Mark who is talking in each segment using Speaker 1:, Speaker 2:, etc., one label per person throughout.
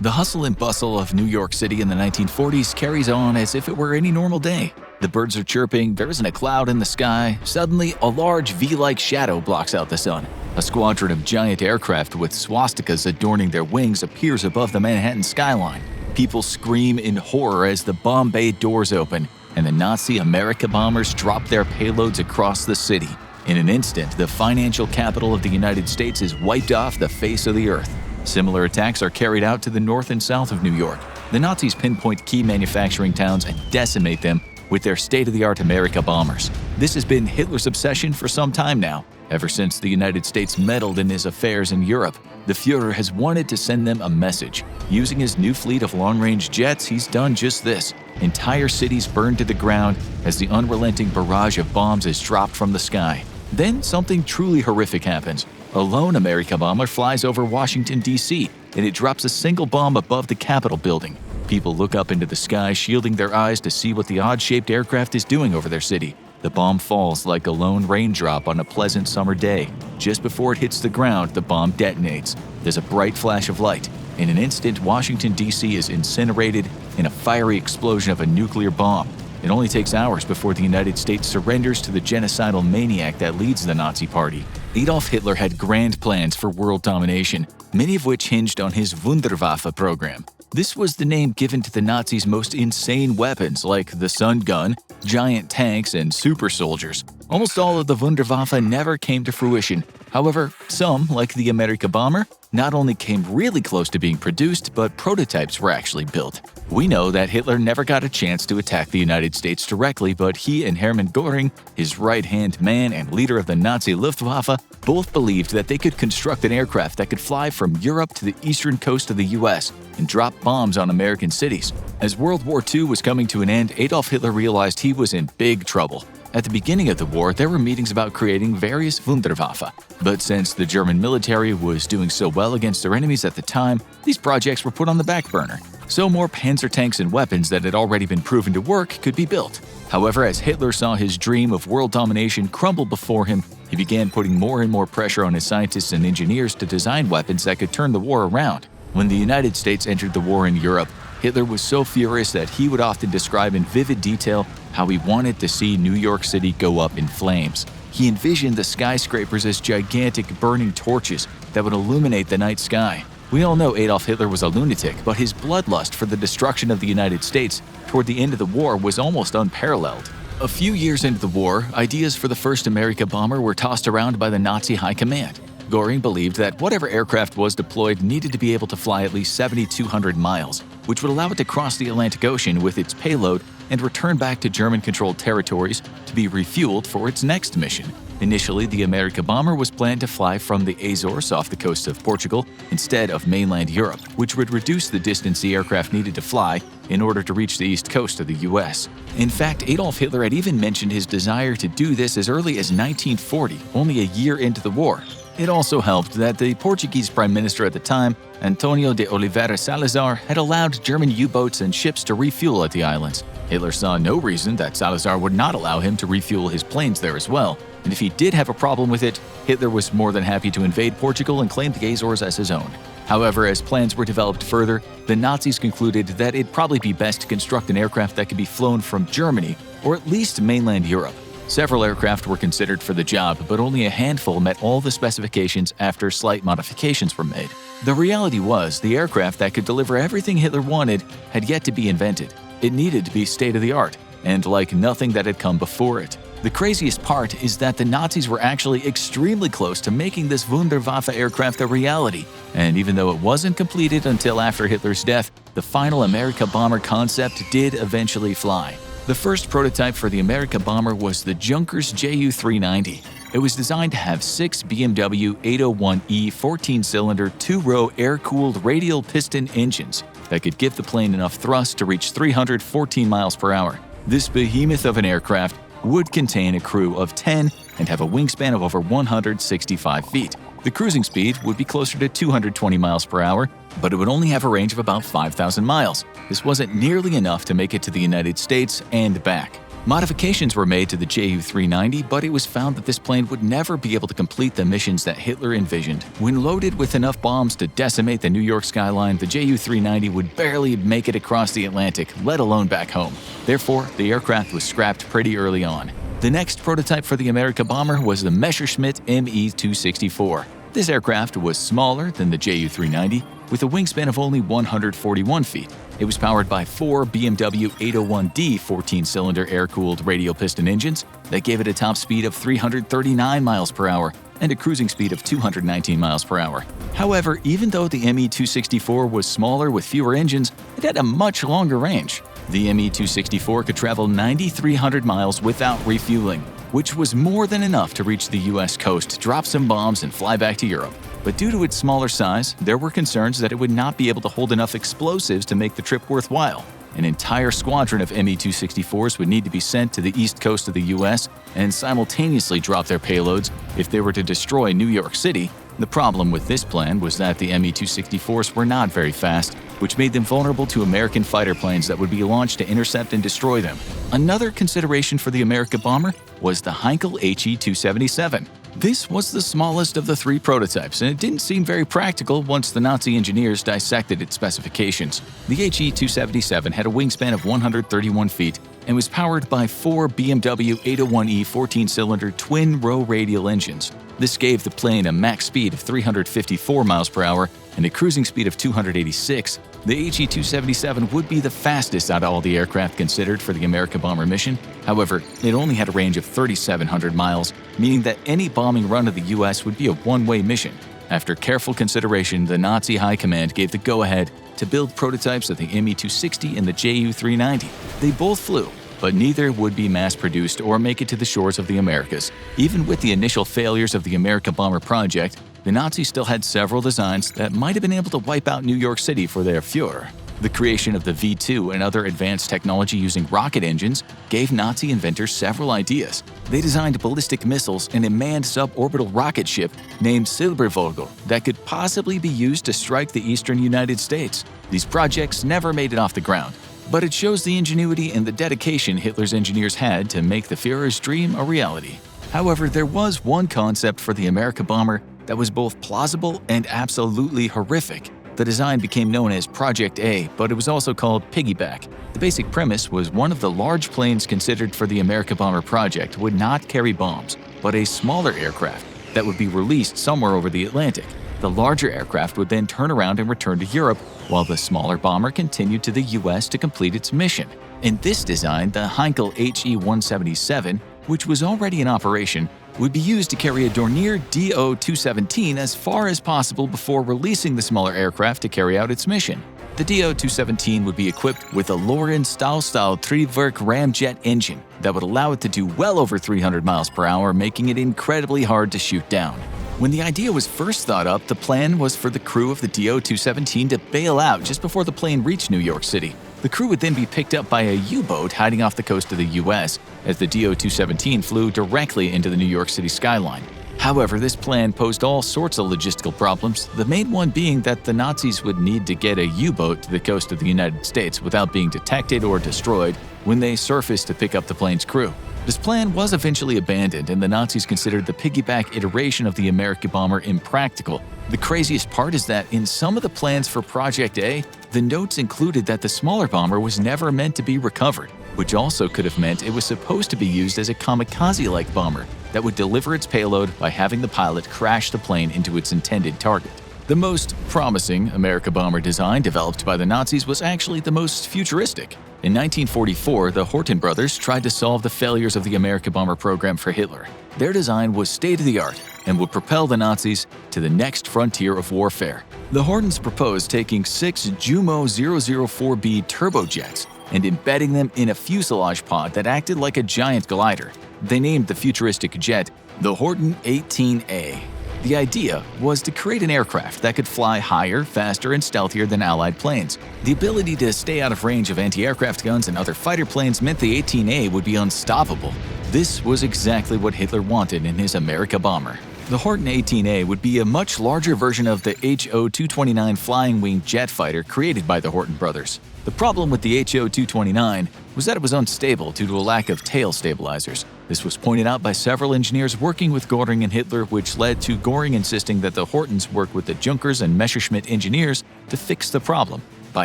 Speaker 1: The hustle and bustle of New York City in the 1940s carries on as if it were any normal day. The birds are chirping, there isn't a cloud in the sky. Suddenly, a large V-like shadow blocks out the sun. A squadron of giant aircraft with swastikas adorning their wings appears above the Manhattan skyline. People scream in horror as the bomb bay doors open, and the Nazi Amerikabombers drop their payloads across the city. In an instant, the financial capital of the United States is wiped off the face of the earth. Similar attacks are carried out to the north and south of New York. The Nazis pinpoint key manufacturing towns and decimate them with their state-of-the-art Amerikabombers. This has been Hitler's obsession for some time now. Ever since the United States meddled in his affairs in Europe, the Führer has wanted to send them a message. Using his new fleet of long-range jets, he's done just this. Entire cities burned to the ground as the unrelenting barrage of bombs is dropped from the sky. Then something truly horrific happens. A lone Amerikabomber flies over Washington, D.C., and it drops a single bomb above the Capitol building. People look up into the sky, shielding their eyes to see what the odd-shaped aircraft is doing over their city. The bomb falls like a lone raindrop on a pleasant summer day. Just before it hits the ground, the bomb detonates. There's a bright flash of light. In an instant, Washington, D.C. is incinerated in a fiery explosion of a nuclear bomb. It only takes hours before the United States surrenders to the genocidal maniac that leads the Nazi Party. Adolf Hitler had grand plans for world domination, many of which hinged on his Wunderwaffe program. This was the name given to the Nazis' most insane weapons like the Sun Gun, giant tanks, and super soldiers. Almost all of the Wunderwaffe never came to fruition. However, some, like the Amerikabomber, not only came really close to being produced, but prototypes were actually built. We know that Hitler never got a chance to attack the United States directly, but he and Hermann Göring, his right-hand man and leader of the Nazi Luftwaffe, both believed that they could construct an aircraft that could fly from Europe to the eastern coast of the US and drop bombs on American cities. As World War II was coming to an end, Adolf Hitler realized he was in big trouble. At the beginning of the war, there were meetings about creating various Wunderwaffe. But since the German military was doing so well against their enemies at the time, these projects were put on the back burner. So more panzer tanks and weapons that had already been proven to work could be built. However, as Hitler saw his dream of world domination crumble before him, he began putting more and more pressure on his scientists and engineers to design weapons that could turn the war around. When the United States entered the war in Europe, Hitler was so furious that he would often describe in vivid detail how he wanted to see New York City go up in flames. He envisioned the skyscrapers as gigantic burning torches that would illuminate the night sky. We all know Adolf Hitler was a lunatic, but his bloodlust for the destruction of the United States toward the end of the war was almost unparalleled. A few years into the war, ideas for the first Amerikabomber were tossed around by the Nazi high command. Göring believed that whatever aircraft was deployed needed to be able to fly at least 7,200 miles, which would allow it to cross the Atlantic Ocean with its payload and return back to German-controlled territories to be refueled for its next mission. Initially, the Amerikabomber was planned to fly from the Azores off the coast of Portugal instead of mainland Europe, which would reduce the distance the aircraft needed to fly in order to reach the east coast of the US. In fact, Adolf Hitler had even mentioned his desire to do this as early as 1940, only a year into the war. It also helped that the Portuguese Prime Minister at the time, Antonio de Oliveira Salazar, had allowed German U-boats and ships to refuel at the islands. Hitler saw no reason that Salazar would not allow him to refuel his planes there as well, and if he did have a problem with it, Hitler was more than happy to invade Portugal and claim the Azores as his own. However, as plans were developed further, the Nazis concluded that it'd probably be best to construct an aircraft that could be flown from Germany, or at least mainland Europe. Several aircraft were considered for the job, but only a handful met all the specifications after slight modifications were made. The reality was, the aircraft that could deliver everything Hitler wanted had yet to be invented. It needed to be state-of-the-art, and like nothing that had come before it. The craziest part is that the Nazis were actually extremely close to making this Wunderwaffe aircraft a reality, and even though it wasn't completed until after Hitler's death, the final Amerikabomber concept did eventually fly. The first prototype for the Amerikabomber was the Junkers Ju-390. It was designed to have 6 BMW 801E 14-cylinder 2-row air-cooled radial piston engines that could give the plane enough thrust to reach 314 miles per hour. This behemoth of an aircraft would contain a crew of 10 and have a wingspan of over 165 feet. The cruising speed would be closer to 220 miles per hour, but it would only have a range of about 5,000 miles. This wasn't nearly enough to make it to the United States and back. Modifications were made to the Ju-390, but it was found that this plane would never be able to complete the missions that Hitler envisioned. When loaded with enough bombs to decimate the New York skyline, the Ju-390 would barely make it across the Atlantic, let alone back home. Therefore, the aircraft was scrapped pretty early on. The next prototype for the Amerikabomber was the Messerschmitt Me-264. This aircraft was smaller than the Ju-390, with a wingspan of only 141 feet. It was powered by 4 BMW 801D 14-cylinder air-cooled radial piston engines that gave it a top speed of 339 miles per hour and a cruising speed of 219 miles per hour. However, even though the Me-264 was smaller with fewer engines, it had a much longer range. The Me-264 could travel 9,300 miles without refueling, which was more than enough to reach the US coast, drop some bombs, and fly back to Europe. But due to its smaller size, there were concerns that it would not be able to hold enough explosives to make the trip worthwhile. An entire squadron of Me-264s would need to be sent to the east coast of the US and simultaneously drop their payloads if they were to destroy New York City. The problem with this plan was that the Me-264s were not very fast, which made them vulnerable to American fighter planes that would be launched to intercept and destroy them. Another consideration for the Amerikabomber was the Heinkel HE-277. This was the smallest of the 3 prototypes, and it didn't seem very practical once the Nazi engineers dissected its specifications. The HE-277 had a wingspan of 131 feet and was powered by 4 BMW 801E 14-cylinder twin-row radial engines. This gave the plane a max speed of 354 miles per hour and a cruising speed of 286. The HE-277 would be the fastest out of all the aircraft considered for the Amerikabomber mission. However, it only had a range of 3,700 miles, meaning that any bombing run of the US would be a one-way mission. After careful consideration, the Nazi High Command gave the go-ahead to build prototypes of the Me-260 and the Ju-390. They both flew, but neither would be mass-produced or make it to the shores of the Americas. Even with the initial failures of the Amerikabomber project, the Nazis still had several designs that might have been able to wipe out New York City for their Führer. The creation of the V-2 and other advanced technology using rocket engines gave Nazi inventors several ideas. They designed ballistic missiles and a manned suborbital rocket ship named Silbervogel that could possibly be used to strike the eastern United States. These projects never made it off the ground, but it shows the ingenuity and the dedication Hitler's engineers had to make the Führer's dream a reality. However, there was one concept for the Amerikabomber that was both plausible and absolutely horrific. The design became known as Project A, but it was also called Piggyback. The basic premise was one of the large planes considered for the Amerikabomber project would not carry bombs, but a smaller aircraft that would be released somewhere over the Atlantic. The larger aircraft would then turn around and return to Europe, while the smaller bomber continued to the US to complete its mission. In this design, the Heinkel HE-177, which was already in operation, would be used to carry a Dornier Do-217 as far as possible before releasing the smaller aircraft to carry out its mission. The Do-217 would be equipped with a Loren Stahlstyle Triebwerk ramjet engine that would allow it to do well over 300 miles per hour, making it incredibly hard to shoot down. When the idea was first thought up, the plan was for the crew of the Do-217 to bail out just before the plane reached New York City. The crew would then be picked up by a U-boat hiding off the coast of the US, as the Do-217 flew directly into the New York City skyline. However, this plan posed all sorts of logistical problems, the main one being that the Nazis would need to get a U-boat to the coast of the United States without being detected or destroyed when they surfaced to pick up the plane's crew. This plan was eventually abandoned, and the Nazis considered the piggyback iteration of the Amerikabomber impractical. The craziest part is that in some of the plans for Project A, the notes included that the smaller bomber was never meant to be recovered, which also could have meant it was supposed to be used as a kamikaze-like bomber that would deliver its payload by having the pilot crash the plane into its intended target. The most promising Amerikabomber design developed by the Nazis was actually the most futuristic. In 1944, the Horten brothers tried to solve the failures of the Amerikabomber program for Hitler. Their design was state-of-the-art and would propel the Nazis to the next frontier of warfare. The Hortens proposed taking 6 Jumo 004B turbojets and embedding them in a fuselage pod that acted like a giant glider. They named the futuristic jet the Horten 18A. The idea was to create an aircraft that could fly higher, faster, and stealthier than Allied planes. The ability to stay out of range of anti-aircraft guns and other fighter planes meant the 18A would be unstoppable. This was exactly what Hitler wanted in his Amerikabomber. The Horten 18A would be a much larger version of the HO-229 flying wing jet fighter created by the Horten brothers. The problem with the HO-229 was that it was unstable due to a lack of tail stabilizers. This was pointed out by several engineers working with Göring and Hitler, which led to Göring insisting that the Hortens work with the Junkers and Messerschmitt engineers to fix the problem. By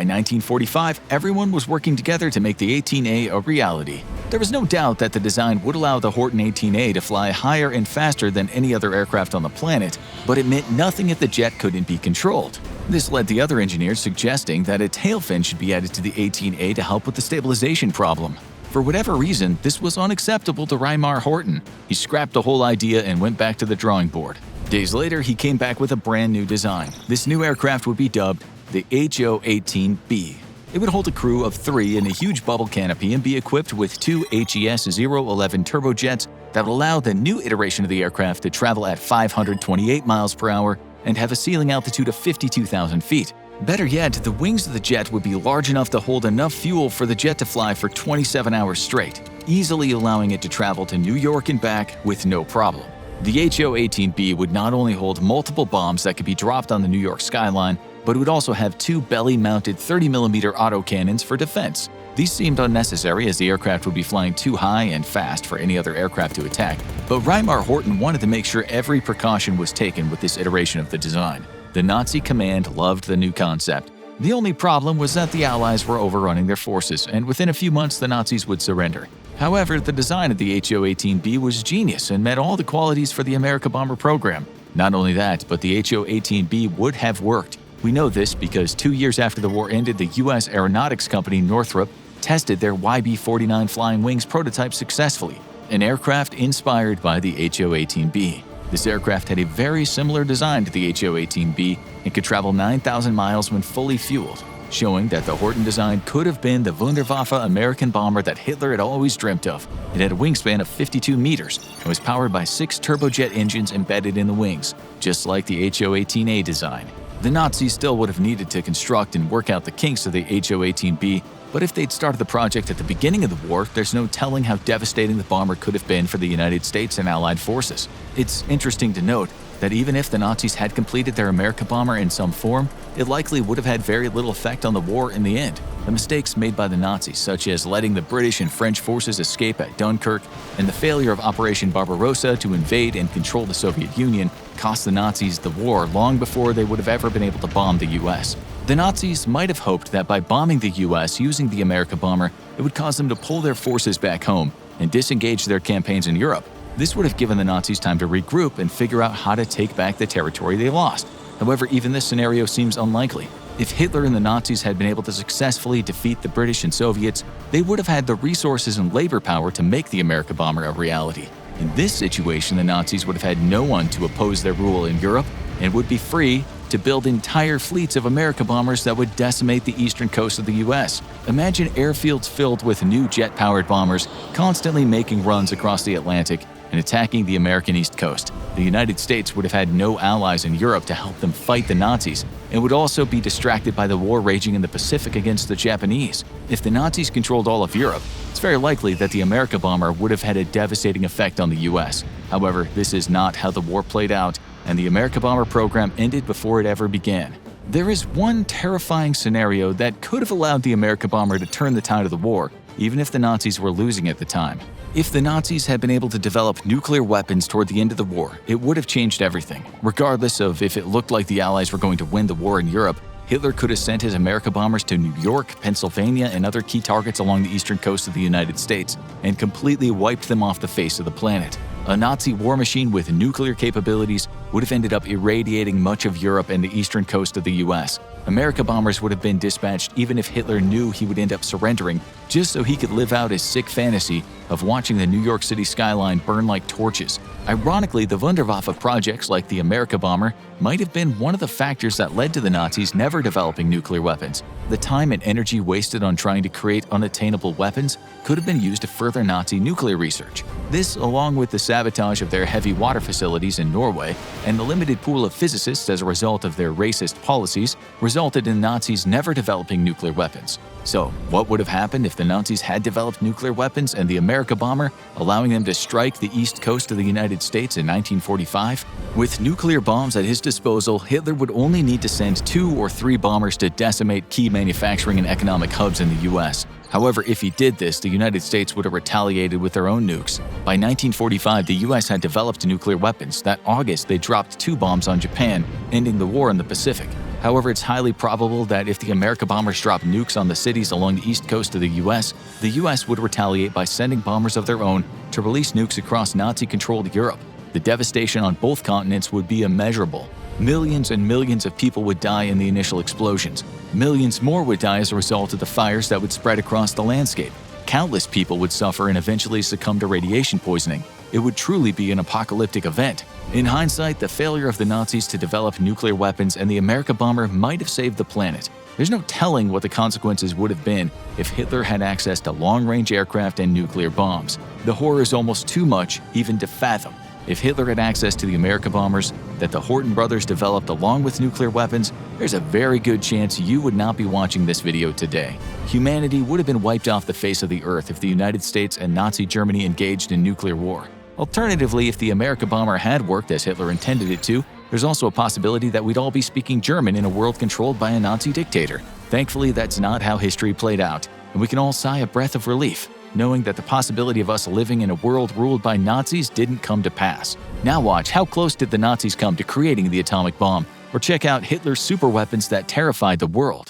Speaker 1: 1945, everyone was working together to make the 18A a reality. There was no doubt that the design would allow the Horten 18A to fly higher and faster than any other aircraft on the planet, but it meant nothing if the jet couldn't be controlled. This led the other engineers suggesting that a tail fin should be added to the 18A to help with the stabilization problem. For whatever reason, this was unacceptable to Reimar Horten. He scrapped the whole idea and went back to the drawing board. Days later, he came back with a brand new design. This new aircraft would be dubbed the HO-18B. It would hold a crew of 3 in a huge bubble canopy and be equipped with 2 HES-011 turbojets that would allow the new iteration of the aircraft to travel at 528 miles per hour and have a ceiling altitude of 52,000 feet. Better yet, the wings of the jet would be large enough to hold enough fuel for the jet to fly for 27 hours straight, easily allowing it to travel to New York and back with no problem. The HO-18B would not only hold multiple bombs that could be dropped on the New York skyline, but it would also have 2 belly-mounted 30mm autocannons for defense. These seemed unnecessary as the aircraft would be flying too high and fast for any other aircraft to attack, but Reimar Horten wanted to make sure every precaution was taken with this iteration of the design. The Nazi command loved the new concept. The only problem was that the Allies were overrunning their forces, and within a few months the Nazis would surrender. However, the design of the HO-18B was genius and met all the qualities for the Amerikabomber program. Not only that, but the HO-18B would have worked. We know this because 2 years after the war ended, the U.S. aeronautics company Northrop tested their YB-49 Flying Wings prototype successfully, an aircraft inspired by the HO-18B. This aircraft had a very similar design to the HO-18B and could travel 9,000 miles when fully fueled, showing that the Horten design could have been the Wunderwaffe American bomber that Hitler had always dreamt of. It had a wingspan of 52 meters and was powered by 6 turbojet engines embedded in the wings, just like the HO-18A design. The Nazis still would have needed to construct and work out the kinks of the HO-18B, but if they'd started the project at the beginning of the war, there's no telling how devastating the bomber could have been for the United States and Allied forces. It's interesting to note that even if the Nazis had completed their Amerikabomber in some form, it likely would have had very little effect on the war in the end. The mistakes made by the Nazis, such as letting the British and French forces escape at Dunkirk and the failure of Operation Barbarossa to invade and control the Soviet Union, cost the Nazis the war long before they would have ever been able to bomb the US. The Nazis might have hoped that by bombing the US using the Amerikabomber, it would cause them to pull their forces back home and disengage their campaigns in Europe. This would have given the Nazis time to regroup and figure out how to take back the territory they lost. However, even this scenario seems unlikely. If Hitler and the Nazis had been able to successfully defeat the British and Soviets, they would have had the resources and labor power to make the Amerikabomber a reality. In this situation, the Nazis would have had no one to oppose their rule in Europe and would be free to build entire fleets of Amerikabombers that would decimate the eastern coast of the US. Imagine airfields filled with new jet-powered bombers constantly making runs across the Atlantic and attacking the American East Coast. The United States would have had no allies in Europe to help them fight the Nazis and would also be distracted by the war raging in the Pacific against the Japanese. If the Nazis controlled all of Europe, it's very likely that the Amerikabomber would have had a devastating effect on the US. However, this is not how the war played out, and the Amerikabomber program ended before it ever began. There is one terrifying scenario that could have allowed the Amerikabomber to turn the tide of the war, even if the Nazis were losing at the time. If the Nazis had been able to develop nuclear weapons toward the end of the war, it would have changed everything. Regardless of if it looked like the Allies were going to win the war in Europe, Hitler could have sent his Amerikabombers to New York, Pennsylvania, and other key targets along the eastern coast of the United States and completely wiped them off the face of the planet. A Nazi war machine with nuclear capabilities would have ended up irradiating much of Europe and the eastern coast of the US. Amerikabombers would have been dispatched even if Hitler knew he would end up surrendering, just so he could live out his sick fantasy of watching the New York City skyline burn like torches. Ironically, the Wunderwaffe projects like the Amerikabomber might have been one of the factors that led to the Nazis never developing nuclear weapons. The time and energy wasted on trying to create unattainable weapons could have been used to further Nazi nuclear research. This, along with the sabotage of their heavy water facilities in Norway and the limited pool of physicists as a result of their racist policies, resulted in Nazis never developing nuclear weapons. So, what would have happened if the Nazis had developed nuclear weapons and the Amerikabomber, allowing them to strike the east coast of the United States in 1945? With nuclear bombs at his disposal, Hitler would only need to send 2 or 3 bombers to decimate key manufacturing and economic hubs in the US. However, if he did this, the United States would have retaliated with their own nukes. By 1945, the US had developed nuclear weapons. That August, they dropped 2 bombs on Japan, ending the war in the Pacific. However, it's highly probable that if the Amerikabombers dropped nukes on the cities along the east coast of the US would retaliate by sending bombers of their own to release nukes across Nazi-controlled Europe. The devastation on both continents would be immeasurable. Millions and millions of people would die in the initial explosions. Millions more would die as a result of the fires that would spread across the landscape. Countless people would suffer and eventually succumb to radiation poisoning. It would truly be an apocalyptic event. In hindsight, the failure of the Nazis to develop nuclear weapons and the Amerikabomber might have saved the planet. There's no telling what the consequences would have been if Hitler had access to long-range aircraft and nuclear bombs. The horror is almost too much even to fathom. If Hitler had access to the Amerikabombers that the Horten brothers developed along with nuclear weapons, there's a very good chance you would not be watching this video today. Humanity would have been wiped off the face of the earth if the United States and Nazi Germany engaged in nuclear war. Alternatively, if the Amerikabomber had worked as Hitler intended it to, there's also a possibility that we'd all be speaking German in a world controlled by a Nazi dictator. Thankfully, that's not how history played out, and we can all sigh a breath of relief, knowing that the possibility of us living in a world ruled by Nazis didn't come to pass. Now watch how close did the Nazis come to creating the atomic bomb, or check out Hitler's superweapons that terrified the world.